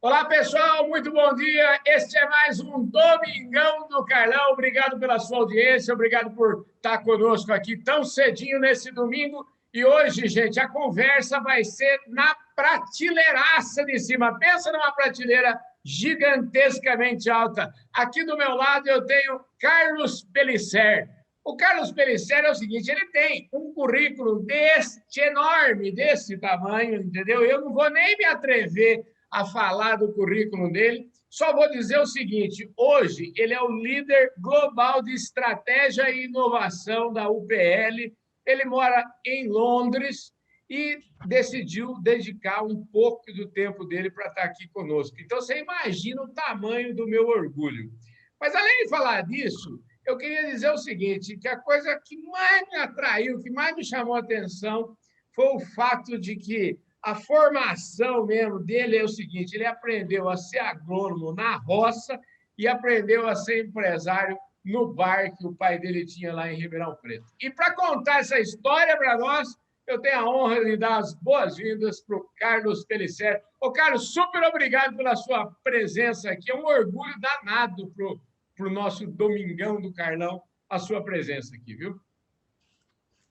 Olá, pessoal, muito bom dia. Este é mais um Domingão do Carlão. Obrigado pela sua audiência, obrigado por estar conosco aqui tão cedinho nesse domingo. E hoje, gente, a conversa vai ser na prateleiraça de cima. Pensa numa prateleira gigantescamente alta. Aqui do meu lado eu tenho Carlos Pellicer. O Carlos Pellicer é o seguinte, ele tem um currículo deste enorme, desse tamanho, entendeu? Eu não vou nem me atrever a falar do currículo dele, só vou dizer o seguinte, hoje ele é o líder global de estratégia e inovação da UPL, ele mora em Londres e decidiu dedicar um pouco do tempo dele para estar aqui conosco. Então, você imagina o tamanho do meu orgulho. Mas, além de falar disso, eu queria dizer o seguinte, que a coisa que mais me atraiu, que mais me chamou a atenção, foi o fato de que a formação mesmo dele é o seguinte, ele aprendeu a ser agrônomo na roça e aprendeu a ser empresário no bar que o pai dele tinha lá em Ribeirão Preto. E para contar essa história para nós, eu tenho a honra de dar as boas-vindas para o Carlos Pellicer. Ô, Carlos, super obrigado pela sua presença aqui. É um orgulho danado para o nosso Domingão do Carlão a sua presença aqui, viu?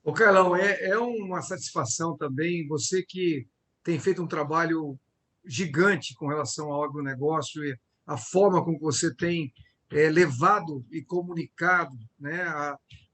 Ô, Carlão, é uma satisfação também, você que tem feito um trabalho gigante com relação ao agronegócio e a forma como você tem levado e comunicado, né,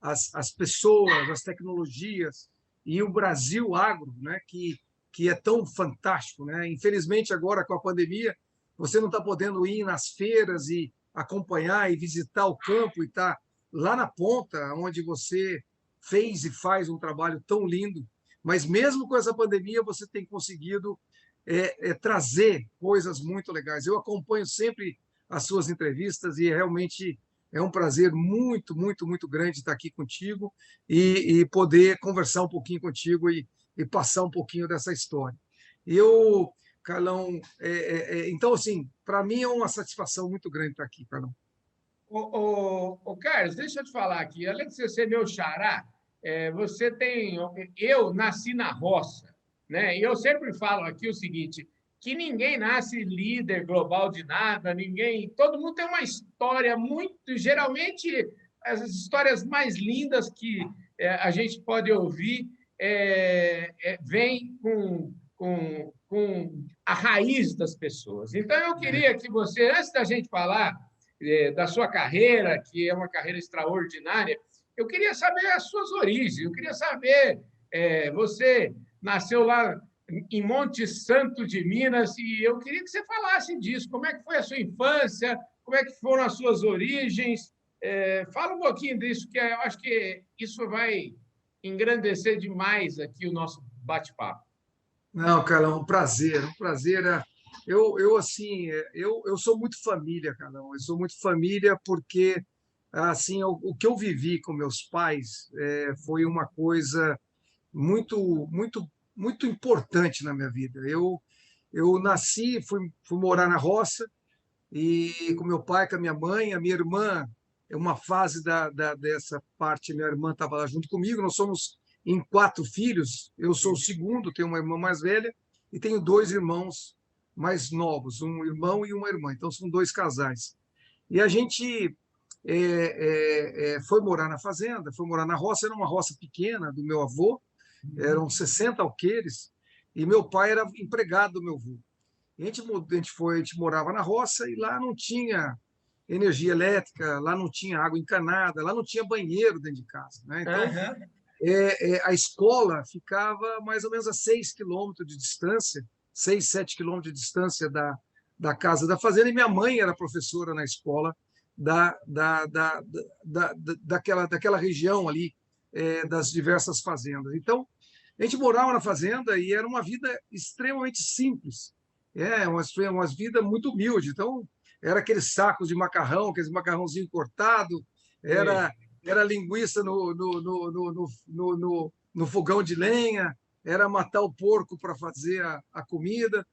as pessoas, as tecnologias e o Brasil agro, né, que é tão fantástico. Né? Infelizmente, agora com a pandemia, você não está podendo ir nas feiras e acompanhar e visitar o campo e estar lá na ponta, onde você fez e faz um trabalho tão lindo, mas mesmo com essa pandemia, você tem conseguido trazer coisas muito legais. Eu acompanho sempre as suas entrevistas e realmente é um prazer muito, muito, muito grande estar aqui contigo e poder conversar um pouquinho contigo e passar um pouquinho dessa história. Eu, Carlão, então, assim, para mim é uma satisfação muito grande estar aqui, Carlão. Ô, Carlos, deixa eu te falar aqui, além de você ser meu xará, você tem. Eu nasci na roça, né? E eu sempre falo aqui o seguinte: que ninguém nasce líder global de nada, ninguém. Todo mundo tem uma história muito. Geralmente, as histórias mais lindas que a gente pode ouvir vêm com a raiz das pessoas. Então, eu queria que você, antes da gente falar da sua carreira, que é uma carreira extraordinária, eu queria saber as suas origens, eu queria saber, você nasceu lá em Monte Santo de Minas, e eu queria que você falasse disso, como é que foi a sua infância, como é que foram as suas origens, fala um pouquinho disso, que eu acho que isso vai engrandecer demais aqui o nosso bate-papo. Não, Carlão, um prazer, um prazer. Eu assim, eu sou muito família, Carlão. Eu sou muito família porque assim o que eu vivi com meus pais foi uma coisa muito, muito, muito importante na minha vida. Eu nasci, fui morar na roça e com meu pai, com a minha mãe, a minha irmã. É uma fase dessa parte, minha irmã estava lá junto comigo. Nós somos em 4 filhos. Eu sou o segundo, tenho uma irmã mais velha e tenho 2 irmãos mais novos, um irmão e uma irmã. Então são 2 casais. E a gente foi morar na fazenda, foi morar na roça. Era uma roça pequena do meu avô, eram 60 alqueires, e meu pai era empregado do meu avô. E a gente morava na roça e lá não tinha energia elétrica, lá não tinha água encanada, lá não tinha banheiro dentro de casa. Né? Então, Uhum. a escola ficava mais ou menos a 6 quilômetros de distância, 6, 7 quilômetros de distância da casa da fazenda, e minha mãe era professora na escola daquela região ali, das diversas fazendas. Então, a gente morava na fazenda e era uma vida extremamente simples, uma vida muito humilde. Então, era aqueles sacos de macarrão, aqueles macarrãozinho cortado, era, era linguiça no fogão de lenha, era matar o porco para fazer a comida.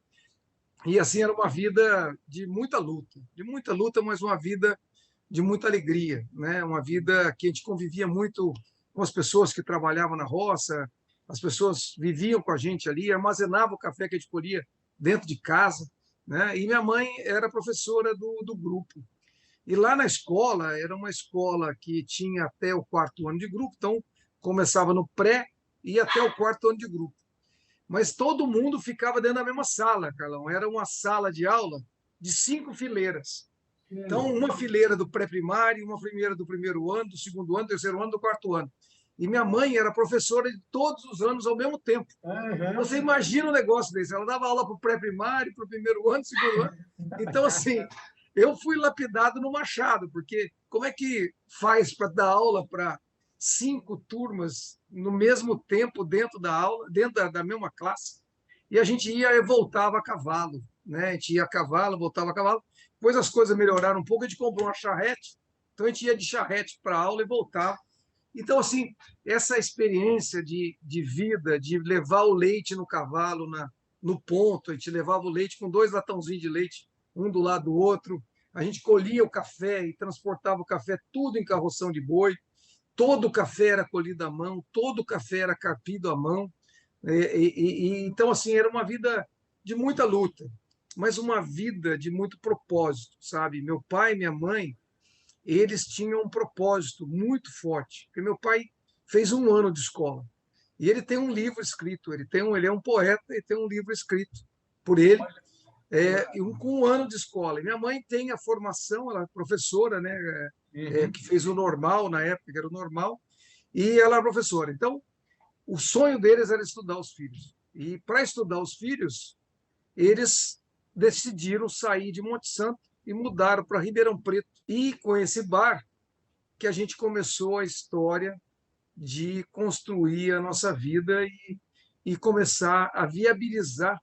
E assim era uma vida de muita luta, mas uma vida de muita alegria, né? Uma vida que a gente convivia muito com as pessoas que trabalhavam na roça, as pessoas viviam com a gente ali, armazenavam o café que a gente colhia dentro de casa, né? E minha mãe era professora do grupo. E lá na escola, era uma escola que tinha até o quarto ano de grupo, então começava no pré e ia até o quarto ano de grupo. Mas todo mundo ficava dentro da mesma sala, Carlão. Era uma sala de aula de 5 fileiras. Então, uma fileira do pré-primário, uma fileira do primeiro ano, do segundo ano, do terceiro ano, do quarto ano. E minha mãe era professora de todos os anos ao mesmo tempo. Uhum. Você imagina um negócio desse. Ela dava aula para o pré-primário, para o primeiro ano, segundo ano. Então, assim, eu fui lapidado no Machado, porque como é que faz para dar aula para 5 turmas no mesmo tempo dentro da aula, dentro da mesma classe? E a gente ia e voltava a cavalo, né? A gente ia a cavalo, voltava a cavalo. Depois as coisas melhoraram um pouco, a gente comprou uma charrete, então a gente ia de charrete para a aula e voltava. Então, assim, essa experiência de vida, de levar o leite no cavalo, no ponto, a gente levava o leite com 2 latãozinhos de leite, um do lado do outro, a gente colhia o café e transportava o café tudo em carroção de boi, todo o café era colhido à mão, todo o café era carpido à mão, então, assim, era uma vida de muita luta, mas uma vida de muito propósito, sabe? Meu pai e minha mãe, eles tinham um propósito muito forte, porque meu pai fez um ano de escola e ele tem um livro escrito, ele é um poeta e tem um livro escrito por ele, com um ano de escola. E minha mãe tem a formação, ela é professora, né, que fez o normal na época, que era o normal, e ela é professora. Então, o sonho deles era estudar os filhos. E para estudar os filhos, eles decidiram sair de Monte Santo e mudaram para Ribeirão Preto. E com esse bar que a gente começou a história de construir a nossa vida e começar a viabilizar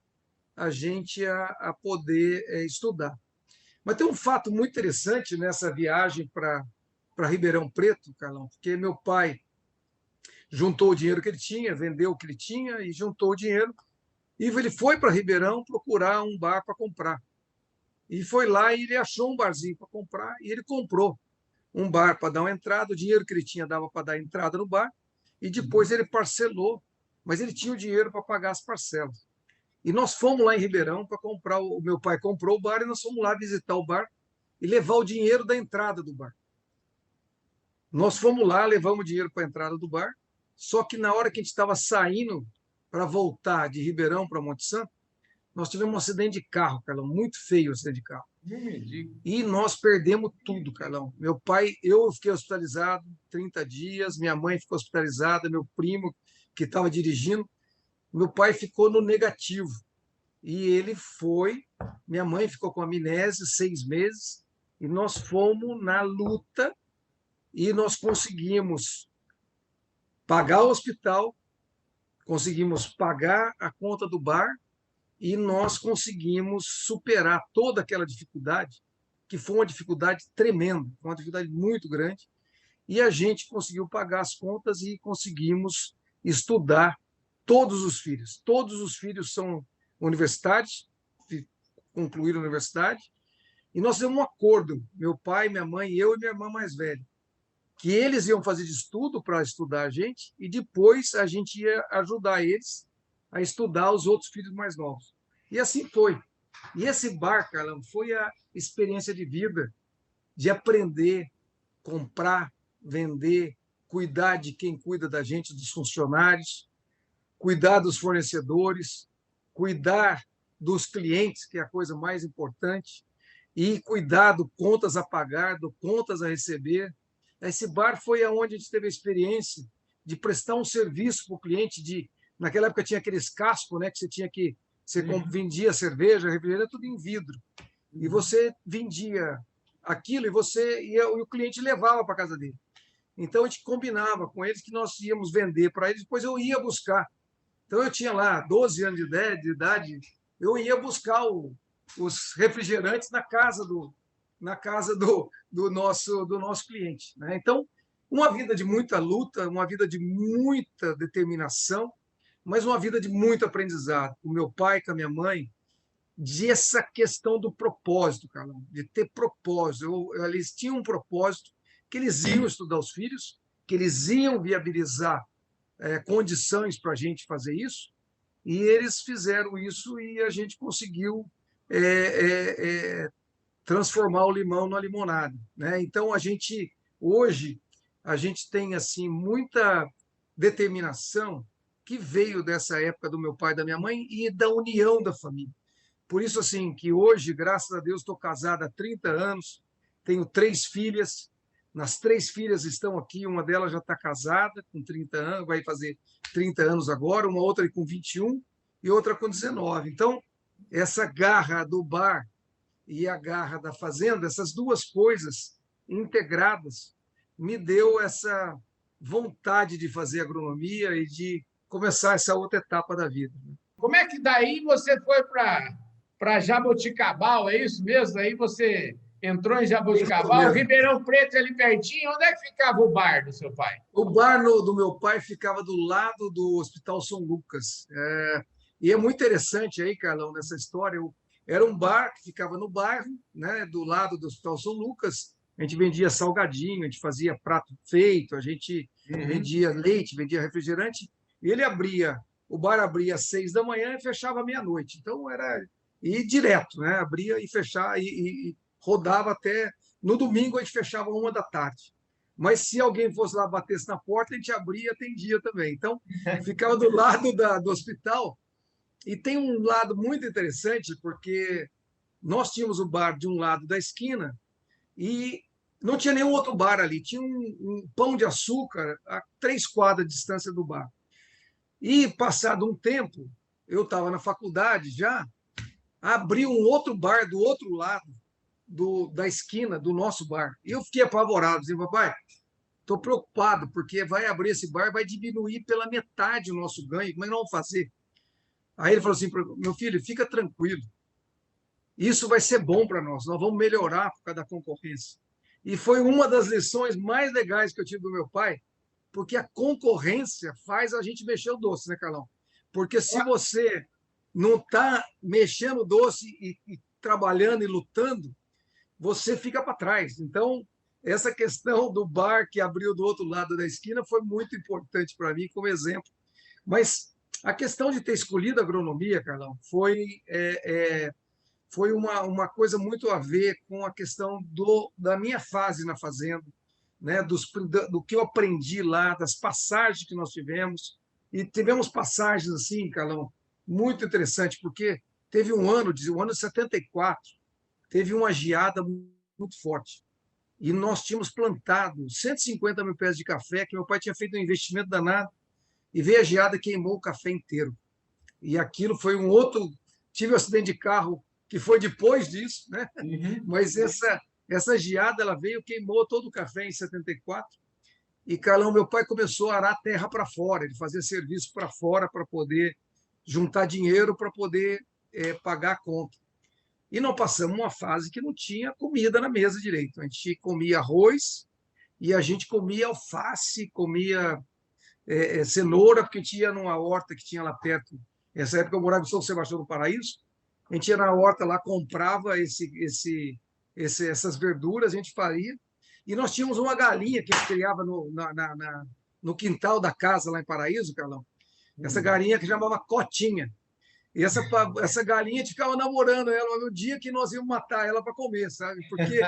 a gente a poder estudar. Mas tem um fato muito interessante nessa viagem para Ribeirão Preto, Carlão, porque meu pai juntou o dinheiro que ele tinha, vendeu o que ele tinha e juntou o dinheiro. E ele foi para Ribeirão procurar um bar para comprar. E foi lá e ele achou um barzinho para comprar e ele comprou um bar para dar uma entrada. O dinheiro que ele tinha dava para dar entrada no bar e depois ele parcelou, mas ele tinha o dinheiro para pagar as parcelas. E nós fomos lá em Ribeirão para comprar. O meu pai comprou o bar e nós fomos lá visitar o bar e levar o dinheiro da entrada do bar. Nós fomos lá, levamos o dinheiro para a entrada do bar, só que na hora que a gente estava saindo para voltar de Ribeirão para Monte Santo, nós tivemos um acidente de carro, Carlão, muito feio o acidente de carro. E nós perdemos tudo, Carlão. Meu pai, eu fiquei hospitalizado 30 dias, minha mãe ficou hospitalizada, meu primo, que estava dirigindo, meu pai ficou no negativo. E ele foi, minha mãe ficou com amnésia 6 meses, e nós fomos na luta e nós conseguimos pagar o hospital, conseguimos pagar a conta do bar e nós conseguimos superar toda aquela dificuldade, que foi uma dificuldade tremenda, uma dificuldade muito grande, e a gente conseguiu pagar as contas e conseguimos estudar todos os filhos. Todos os filhos são universitários, concluíram a universidade, e nós fizemos um acordo, meu pai, minha mãe, eu e minha irmã mais velha, que eles iam fazer de estudo para estudar a gente e depois a gente ia ajudar eles a estudar os outros filhos mais novos. E assim foi. E esse bar, Carlão, foi a experiência de vida, de aprender, comprar, vender, cuidar de quem cuida da gente, dos funcionários, cuidar dos fornecedores, cuidar dos clientes, que é a coisa mais importante, e cuidar do contas a pagar, do contas a receber. Esse bar foi aonde a gente teve a experiência de prestar um serviço para o cliente. Naquela época tinha aqueles cascos, né, que você vendia cerveja, refrigerante, tudo em vidro. E você vendia aquilo e o cliente levava para a casa dele. Então a gente combinava com eles que nós íamos vender para eles, depois eu ia buscar. Então eu tinha lá 12 anos de idade, eu ia buscar os refrigerantes na casa do nosso cliente, né? Então, uma vida de muita luta, uma vida de muita determinação, mas uma vida de muito aprendizado. Com meu pai, com a minha mãe, de essa questão do propósito, Carlão, de ter propósito. Eles tinham um propósito que eles iam estudar os filhos, que eles iam viabilizar condições para a gente fazer isso, e eles fizeram isso e a gente conseguiu é, é transformar o limão na limonada, né? Então hoje a gente tem assim muita determinação que veio dessa época do meu pai e da minha mãe e da união da família. Por isso assim que hoje, graças a Deus, estou casado há 30 anos, tenho 3 filhas. Nas 3 filhas estão aqui, uma delas já está casada com 30 anos, vai fazer 30 anos agora, uma outra com 21 e outra com 19. Então, essa garra do bar e a garra da fazenda, essas duas coisas integradas, me deu essa vontade de fazer agronomia e de começar essa outra etapa da vida. Como é que daí você foi para Jaboticabal, é isso mesmo? Aí você entrou em Isso Jaboticabal, mesmo. Ribeirão Preto é ali pertinho. Onde é que ficava o bar do seu pai? O bar do meu pai ficava do lado do Hospital São Lucas. E é muito interessante aí, Carlão, nessa história. Era um bar que ficava no bairro, né, do lado do Hospital São Lucas. A gente vendia salgadinho, a gente fazia prato feito, a gente Uhum. vendia leite, vendia refrigerante. E o bar abria às 6 da manhã e fechava à meia-noite. Então era ir direto, né? Abria e fechava e rodava até. No domingo a gente fechava 1 da tarde. Mas se alguém fosse lá, batesse na porta, a gente abria e atendia também. Então, ficava do lado do hospital. E tem um lado muito interessante, porque nós tínhamos o bar de um lado da esquina e não tinha nenhum outro bar ali. Tinha um pão de açúcar a 3 quadras de distância do bar. E, passado um tempo, eu estava na faculdade já, abriu um outro bar do outro lado da esquina do nosso bar. E eu fiquei apavorado, dizendo, papai, estou preocupado, porque vai abrir esse bar, vai diminuir pela metade o nosso ganho. Como é que nós vamos fazer? Aí ele falou assim: meu filho, fica tranquilo. Isso vai ser bom para nós vamos melhorar por causa da concorrência. E foi uma das lições mais legais que eu tive do meu pai, porque a concorrência faz a gente mexer o doce, né, Carlão? Porque se você não está mexendo o doce e trabalhando e lutando, você fica para trás. Então, essa questão do bar que abriu do outro lado da esquina foi muito importante para mim como exemplo. Mas a questão de ter escolhido a agronomia, Carlão, foi uma coisa muito a ver com a questão da minha fase na fazenda, né? Do que eu aprendi lá, das passagens que nós tivemos. E tivemos passagens assim, Carlão, muito interessante, porque teve o ano de 74, teve uma geada muito forte. E nós tínhamos plantado 150 mil pés de café, que meu pai tinha feito um investimento danado, e veio a geada e queimou o café inteiro. E aquilo foi um outro. Tive um acidente de carro que foi depois disso, né? Uhum. Mas essa geada ela veio, queimou todo o café em 74. E, Carlão, meu pai começou a arar terra para fora, ele fazia serviço para fora para poder juntar dinheiro para poder pagar a conta. E nós passamos uma fase que não tinha comida na mesa direito. A gente comia arroz e a gente comia alface, comia cenoura, porque a gente ia numa horta que tinha lá perto. Nessa época eu morava em São Sebastião do Paraíso. A gente ia na horta lá, comprava essas verduras, a gente faria. E nós tínhamos uma galinha que a gente criava no quintal da casa lá em Paraíso, Carlão. Essa Uhum. galinha que chamava Cotinha. E essa galinha a gente ficava namorando ela no dia que nós íamos matar ela para comer, sabe? Porque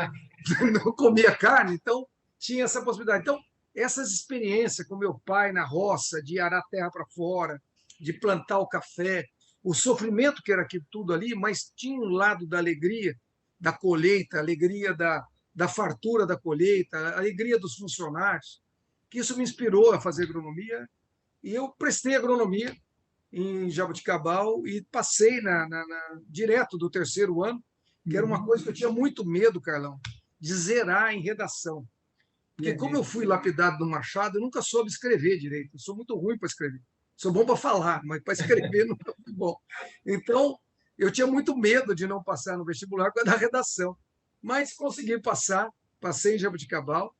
não comia carne, então tinha essa possibilidade. Então, essas experiências com meu pai na roça, de arar terra para fora, de plantar o café, o sofrimento que era aquilo tudo ali, mas tinha um lado da alegria da colheita, a alegria da fartura da colheita, a alegria dos funcionários, que isso me inspirou a fazer agronomia. E eu prestei agronomia em Jaboticabal e passei direto do terceiro ano, que era uma Uhum. coisa que eu tinha muito medo, Carlão, de zerar em redação. Porque como eu fui lapidado no Machado, eu nunca soube escrever direito. Eu sou muito ruim para escrever. Sou bom para falar, mas para escrever não é muito bom. Então, eu tinha muito medo de não passar no vestibular por causa da redação. Mas consegui passar, passei em Jaboticabal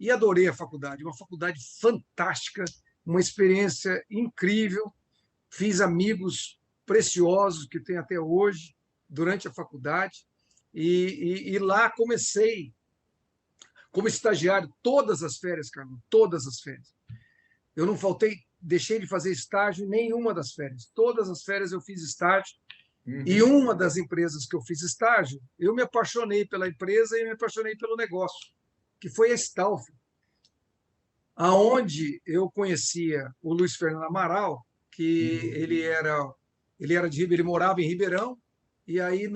e adorei a faculdade. Uma faculdade fantástica, uma experiência incrível. Fiz amigos preciosos que tenho até hoje durante a faculdade. E lá comecei como estagiário todas as férias, Carlos, todas as férias. Eu não faltei, deixei de fazer estágio em nenhuma das férias. Todas as férias eu fiz estágio E Uhum. uma das empresas que eu fiz estágio, eu me apaixonei pela empresa e me apaixonei pelo negócio, que foi a Stalf, aonde eu conhecia o Luiz Fernando Amaral, que Uhum. ele morava em Ribeirão, e aí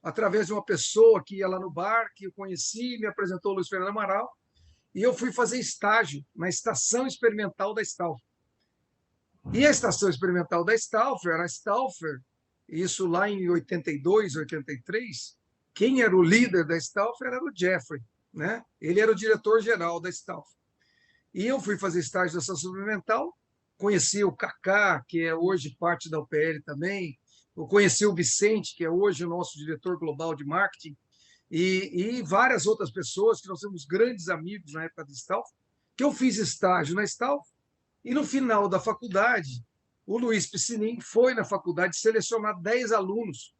através de uma pessoa que ia lá no bar, que eu conheci, me apresentou o Luiz Fernando Amaral, e eu fui fazer estágio na estação experimental da Stalf. E a estação experimental da Stauffer, a Stauffer, isso lá em 82, 83, quem era o líder da Stauffer era o Jeffrey, né? Ele era o diretor-geral da Stauffer. E eu fui fazer estágio da estação experimental, conheci o Kaká, que é hoje parte da UPL também, eu conheci o Vicente, que é hoje o nosso diretor global de marketing, e várias outras pessoas que nós temos grandes amigos na época da Stauffer, que eu fiz estágio na Stauffer, e no final da faculdade, o Luiz Piscinin foi na faculdade selecionar 10 alunos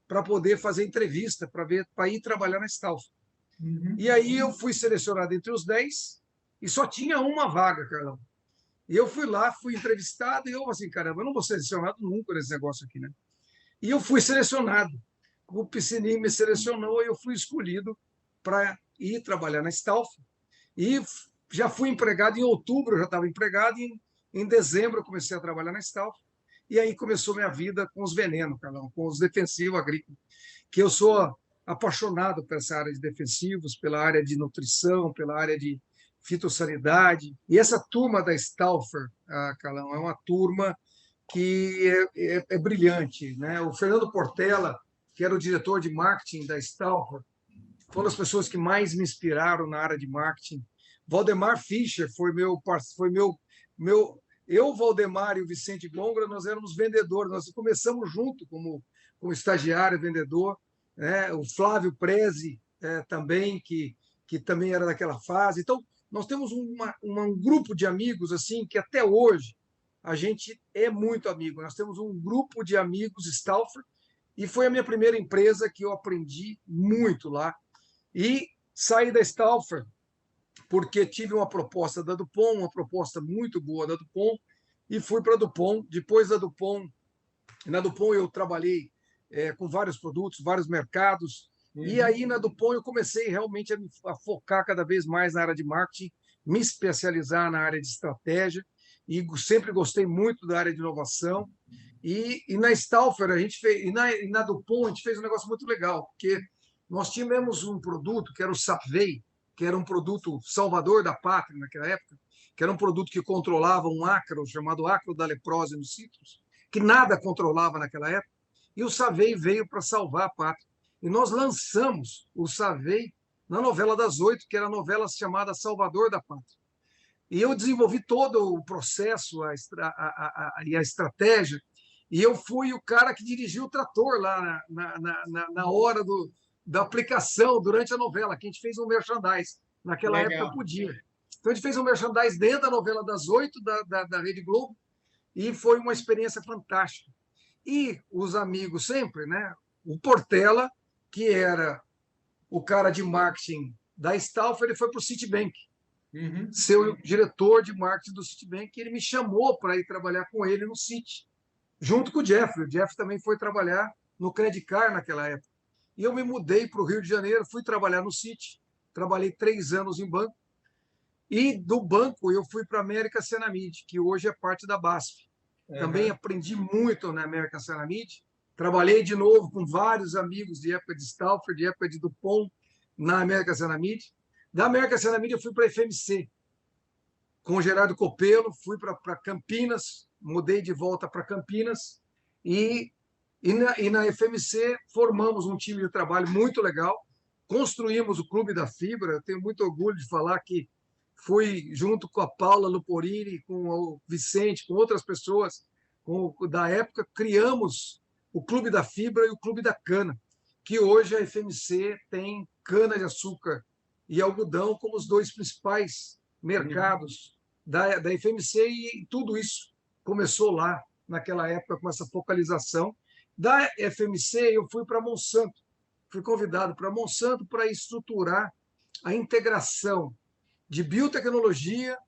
para poder fazer entrevista, para ir trabalhar na Stalf. E Uhum. aí eu fui selecionado entre os 10 e só tinha uma vaga, Carlão. E eu fui lá, fui entrevistado e eu assim, caramba, eu não vou ser selecionado nunca nesse negócio aqui, né? E eu fui selecionado. O Piscinin me selecionou e eu fui escolhido para ir trabalhar na Stalf. E já fui empregado em outubro, eu já estava empregado, e em dezembro eu comecei a trabalhar na Stalf. E aí começou minha vida com os venenos, Carlão, com os defensivos agrícolas, que eu sou apaixonado por essa área de defensivos, pela área de nutrição, pela área de fitossanidade. E essa turma da Stauffer, Carlão, é uma turma que é brilhante, né? O Fernando Portela, que era o diretor de marketing da Stauffer, foi uma das pessoas que mais me inspiraram na área de marketing. Valdemar Fischer foi eu, Valdemar e o Vicente Gongra, nós éramos vendedores, nós começamos junto como estagiário vendedor, né? O Flávio Prezi também, que também era daquela fase. Então, nós temos um grupo de amigos assim que até hoje a gente é muito amigo. Nós temos um grupo de amigos Stauffer e foi a minha primeira empresa que eu aprendi muito lá. E saí da Stauffer porque tive uma proposta da Dupont, uma proposta muito boa da Dupont, e fui para a Dupont. Depois da Dupont, na Dupont eu trabalhei com vários produtos, vários mercados, e Uhum. aí na Dupont eu comecei realmente a focar cada vez mais na área de marketing, me especializar na área de estratégia, e sempre gostei muito da área de inovação. E na Stauffer a gente fez, e na Dupont a gente fez um negócio muito legal, porque nós tínhamos um produto que era o Sapvei, que era um produto salvador da pátria naquela época, que era um produto que controlava um ácaro chamado ácaro da leprose nos citros, que nada controlava naquela época, e o Savei veio para salvar a pátria. E nós lançamos o Savei na novela das 8, que era a novela chamada Salvador da Pátria. E eu desenvolvi todo o processo e a estratégia, e eu fui o cara que dirigiu o trator lá na hora da aplicação, durante a novela, que a gente fez um merchandise. Naquela época Legal. podia. Então a gente fez um merchandise dentro da novela das 8 da Rede Globo, e foi uma experiência fantástica. E os amigos sempre, né? O Portela, que era o cara de marketing da Stauffer, ele foi para o Citibank, Uhum. ser o diretor de marketing do Citibank, e ele me chamou para ir trabalhar com ele no Citi, junto com o Jeff. O Jeff também foi trabalhar no Credit Card naquela época. E eu me mudei para o Rio de Janeiro, fui trabalhar no Citi, trabalhei 3 anos em banco, e do banco eu fui para a América Cenamid, que hoje é parte da BASF. Também Uhum. aprendi muito na América Cenamid, trabalhei de novo com vários amigos de época de Stauffer, de época de Dupont, na América Cenamid. Da América Cenamid eu fui para a FMC, com o Gerardo Copelo, fui para Campinas, mudei de volta para Campinas, e, na FMC formamos um time de trabalho muito legal, construímos o Clube da Fibra. Eu tenho muito orgulho de falar que fui junto com a Paula Luporini, com o Vicente, com outras pessoas da época, criamos o Clube da Fibra e o Clube da Cana, que hoje a FMC tem cana-de-açúcar e algodão como os dois principais Uhum. mercados da FMC, e tudo isso começou lá, naquela época, com essa focalização. Da FMC, eu fui para Monsanto, fui convidado para Monsanto para estruturar a integração de biotecnologia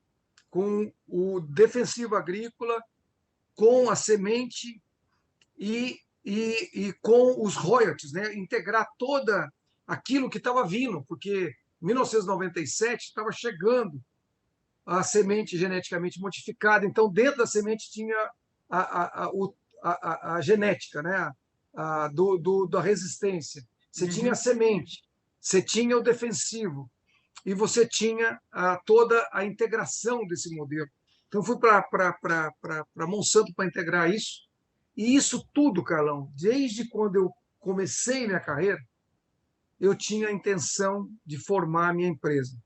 com o defensivo agrícola, com a semente e e com os royalties, né? Integrar toda aquilo que estava vindo, porque em 1997 estava chegando a semente geneticamente modificada. Então, dentro da semente tinha a genética, né? Da resistência. Você tinha a Uhum. semente, você tinha o defensivo e você tinha toda a integração desse modelo. Então, fui para Monsanto para integrar isso. E isso tudo, Carlão, desde quando eu comecei minha carreira, eu tinha a intenção de formar a minha empresa.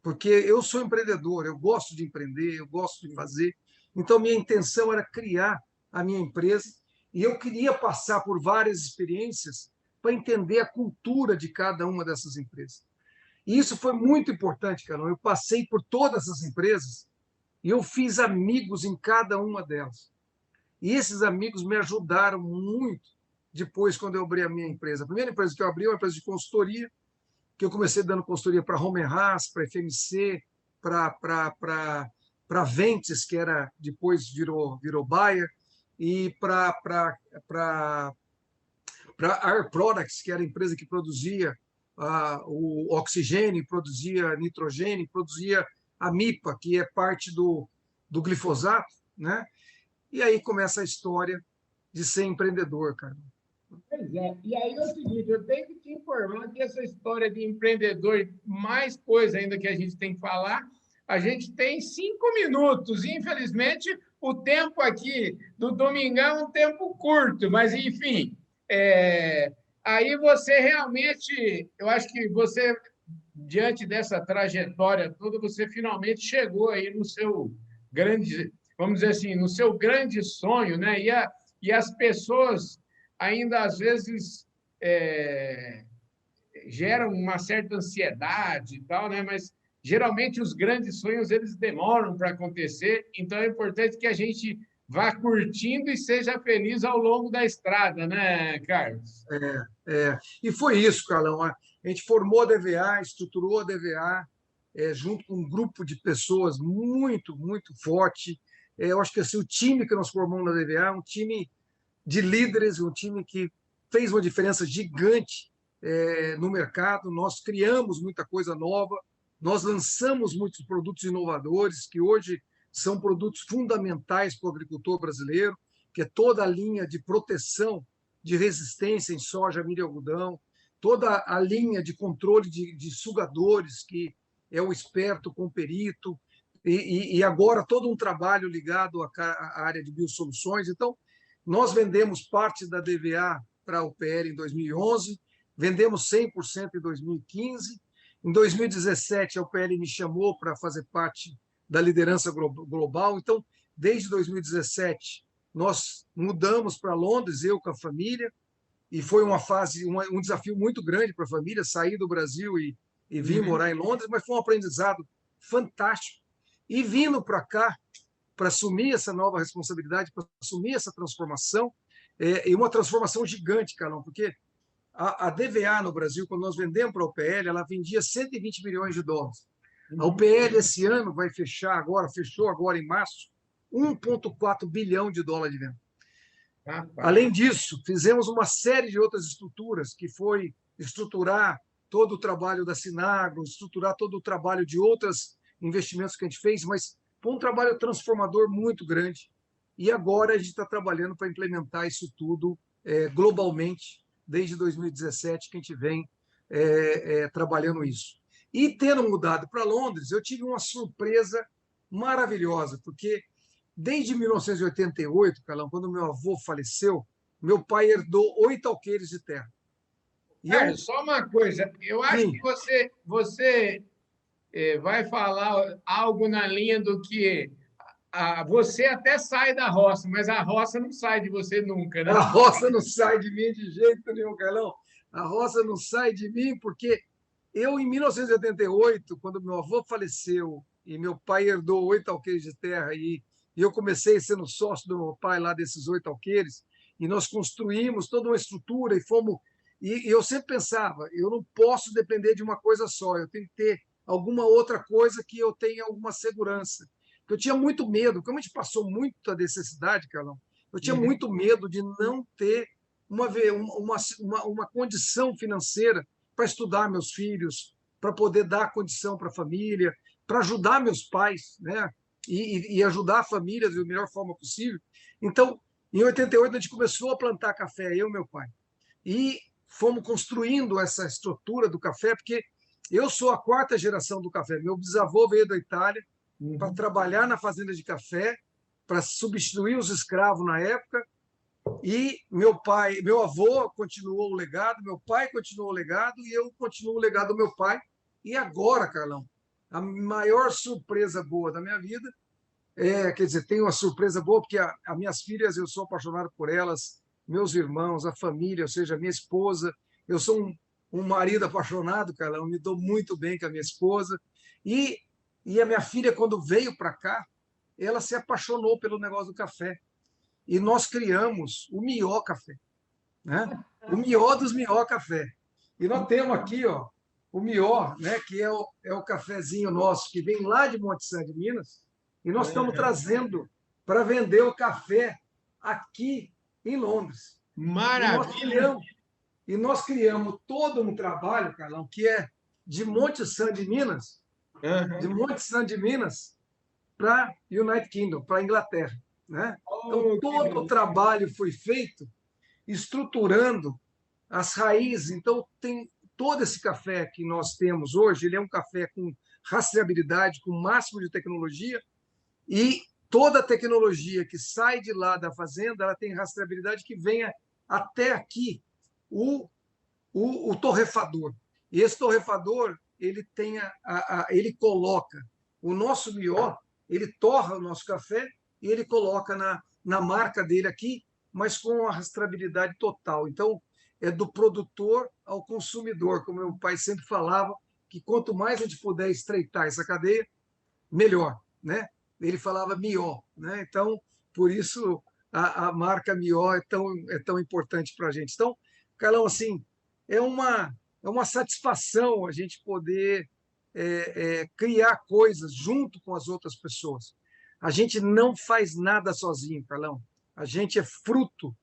Porque eu sou empreendedor, eu gosto de empreender, eu gosto de fazer. Então, minha intenção era criar a minha empresa e eu queria passar por várias experiências para entender a cultura de cada uma dessas empresas. E isso foi muito importante, Carol. Eu passei por todas essas empresas e eu fiz amigos em cada uma delas. E esses amigos me ajudaram muito depois, quando eu abri a minha empresa. A primeira empresa que eu abri é uma empresa de consultoria, que eu comecei dando consultoria para Home Haas, para FMC, para Ventes, que era depois virou Bayer, e para Air Products, que era a empresa que produzia o oxigênio, produzia nitrogênio, produzia a MIPA, que é parte do glifosato, né? E aí começa a história de ser empreendedor, cara. Pois é. E aí é o seguinte, eu tenho que te informar que essa história de empreendedor, mais coisa ainda que a gente tem que falar, a gente tem 5 minutos. Infelizmente, o tempo aqui do Domingão é um tempo curto, mas enfim. é, Aí você realmente, eu acho que você, diante dessa trajetória toda, você finalmente chegou aí no seu grande, vamos dizer assim, no seu grande sonho, né? E as pessoas ainda às vezes é, geram uma certa ansiedade e tal, né? Mas geralmente os grandes sonhos eles demoram para acontecer, então é importante que a gente vá curtindo e seja feliz ao longo da estrada, né, Carlos? E foi isso, Carlão. A gente formou a DVA, estruturou a DVA, junto com um grupo de pessoas muito, muito forte. Eu acho que assim, o time que nós formamos na DVA é um time de líderes, um time que fez uma diferença gigante no mercado. Nós criamos muita coisa nova, nós lançamos muitos produtos inovadores que hoje são produtos fundamentais para o agricultor brasileiro, que é toda a linha de proteção de resistência em soja, milho e algodão, toda a linha de controle de sugadores, que é o Esperto com o Perito, e agora todo um trabalho ligado à área de biosoluções. Então, nós vendemos parte da DVA para a UPL em 2011, vendemos 100% em 2015. Em 2017, a UPL me chamou para fazer parte da liderança global. Então, desde 2017, nós mudamos para Londres, eu com a família, e foi uma fase, um desafio muito grande para a família, sair do Brasil e vir Uhum. morar em Londres, mas foi um aprendizado fantástico. E vindo para cá, para assumir essa nova responsabilidade, para assumir essa transformação, e uma transformação gigante, Carlão, porque a DVA no Brasil, quando nós vendemos para a UPL, ela vendia 120 milhões de dólares. A Uhum. UPL esse ano vai fechar agora, fechou agora em março, 1,4 bilhão de dólares de venda. Rapaz. Além disso, fizemos uma série de outras estruturas, que foi estruturar todo o trabalho da Sinagro, estruturar todo o trabalho de outros investimentos que a gente fez, mas foi um trabalho transformador muito grande. E agora a gente está trabalhando para implementar isso tudo globalmente, desde 2017 que a gente vem trabalhando isso. E tendo mudado para Londres, eu tive uma surpresa maravilhosa, porque desde 1988, Calão, quando meu avô faleceu, meu pai herdou 8 alqueires de terra. E eu, Carlos, só uma coisa, eu acho sim, que você vai falar algo na linha do que você até sai da roça, mas a roça não sai de você nunca, a né? roça não sai de mim de jeito nenhum, Carlão. A roça não sai de mim porque eu, em 1988, quando meu avô faleceu e meu pai herdou 8 alqueires de terra e eu comecei sendo sócio do meu pai lá desses 8 alqueires, e nós construímos toda uma estrutura e fomos. E eu sempre pensava, eu não posso depender de uma coisa só, eu tenho que ter alguma outra coisa que eu tenha alguma segurança. Eu tinha muito medo, como a gente passou muita necessidade, Carlão, eu tinha Uhum. muito medo de não ter uma condição financeira para estudar meus filhos, para poder dar condição para a família, para ajudar meus pais, né? E ajudar a família da melhor forma possível. Então, em 88, a gente começou a plantar café, eu e meu pai. E fomos construindo essa estrutura do café, porque eu sou a quarta geração do café. Meu bisavô veio da Itália para trabalhar na fazenda de café, para substituir os escravos na época. E meu avô continuou o legado, meu pai continuou o legado e eu continuo o legado do meu pai. E agora, Carlão, a maior surpresa boa da minha vida quer dizer, tenho uma surpresa boa porque as minhas filhas, eu sou apaixonado por elas, meus irmãos, a família, ou seja, a minha esposa. Eu sou um marido apaixonado, Carlão, me dou muito bem com a minha esposa. E, e a minha filha, quando veio para cá, ela se apaixonou pelo negócio do café. E nós criamos o Mió Café, né? O Mió dos Mió Café. E nós temos aqui, ó, o Mió, né, que é o cafezinho nosso, que vem lá de Monte Santo, de Minas, e nós estamos trazendo para vender o café aqui em Londres. Maravilha! E nós criamos todo um trabalho, Carlão, que é de Monte Santo de Minas, de Monte Santo de Minas para United Kingdom, para a Inglaterra, né? Então, todo o trabalho foi feito estruturando as raízes. Então, tem todo esse café que nós temos hoje, ele é um café com rastreabilidade, com o máximo de tecnologia, e toda a tecnologia que sai de lá da fazenda, ela tem rastreabilidade que venha até aqui o torrefador. E esse torrefador, ele ele coloca o nosso mió, ele torra o nosso café e ele coloca na marca dele aqui, mas com a rastreabilidade total. Então, é do produtor ao consumidor, como meu pai sempre falava, que quanto mais a gente puder estreitar essa cadeia, melhor, né? Ele falava Mió, né? Então, por isso a marca Mió é tão importante para a gente. Então, Carlão, assim, é uma satisfação a gente poder criar coisas junto com as outras pessoas. A gente não faz nada sozinho, Carlão. A gente é fruto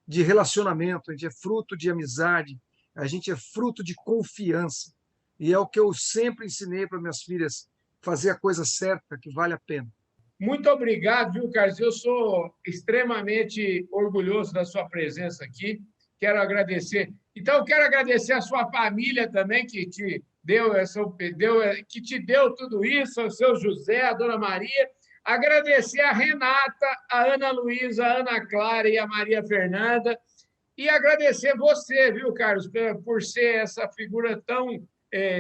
de relacionamento, a gente é fruto de amizade, a gente é fruto de confiança. E é o que eu sempre ensinei para minhas filhas, fazer a coisa certa, que vale a pena. Muito obrigado, viu, Carlos? Eu sou extremamente orgulhoso da sua presença aqui. Quero agradecer. Então, eu quero agradecer a sua família também, que te deu tudo isso, ao seu José, a dona Maria. Agradecer a Renata, a Ana Luísa, a Ana Clara e a Maria Fernanda. E agradecer você, viu, Carlos, por ser essa figura tão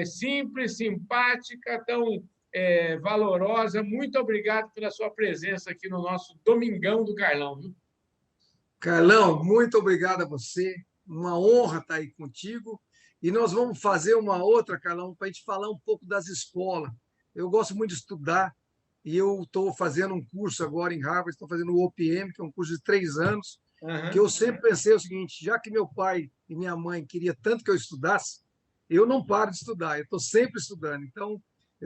simples, simpática, tão valorosa. Muito obrigado pela sua presença aqui no nosso Domingão do Carlão. Viu? Carlão, muito obrigado a você. Uma honra estar aí contigo. E nós vamos fazer uma outra, Carlão, para a gente falar um pouco das escolas. Eu gosto muito de estudar e eu estou fazendo um curso agora em Harvard, estou fazendo o OPM, que é um curso de 3 anos, que eu sempre pensei o seguinte, já que meu pai e minha mãe queriam tanto que eu estudasse, eu não paro de estudar, eu estou sempre estudando. Então,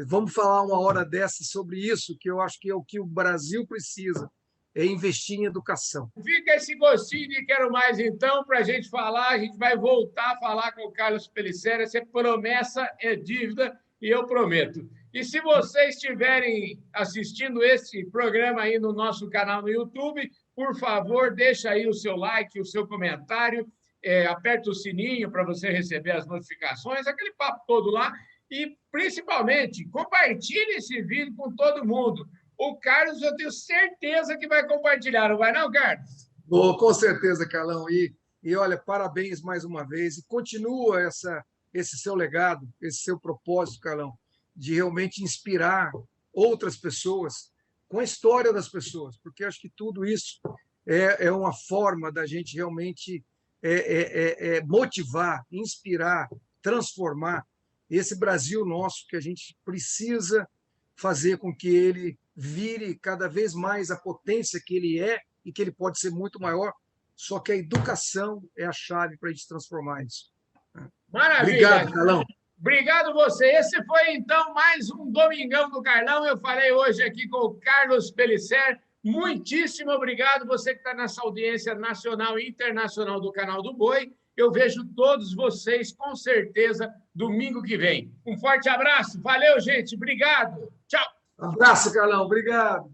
vamos falar uma hora dessa sobre isso, que eu acho que é o que o Brasil precisa, é investir em educação. Fica esse gostinho de quero mais, então, para a gente falar. A gente vai voltar a falar com o Carlos Pellicer. Essa promessa é dívida e eu prometo. E se vocês estiverem assistindo esse programa aí no nosso canal no YouTube, por favor, deixa aí o seu like, o seu comentário, aperta o sininho para você receber as notificações, aquele papo todo lá. E, principalmente, compartilhe esse vídeo com todo mundo. O Carlos, eu tenho certeza que vai compartilhar, não vai não, Carlos? Oh, com certeza, Carlão. E olha, parabéns mais uma vez. E continua esse seu legado, esse seu propósito, Carlão, de realmente inspirar outras pessoas com a história das pessoas, porque acho que tudo isso é uma forma da gente realmente motivar, inspirar, transformar esse Brasil nosso, que a gente precisa fazer com que ele vire cada vez mais a potência que ele é e que ele pode ser muito maior, só que a educação é a chave para a gente transformar isso. Maravilha! Obrigado, Carlão. Obrigado você. Esse foi, então, mais um Domingão do Carlão. Eu falei hoje aqui com o Carlos Pellicer. Muitíssimo obrigado, você que está nessa audiência nacional e internacional do Canal do Boi. Eu vejo todos vocês, com certeza, domingo que vem. Um forte abraço. Valeu, gente. Obrigado. Tchau. Abraço, Carlão. Obrigado.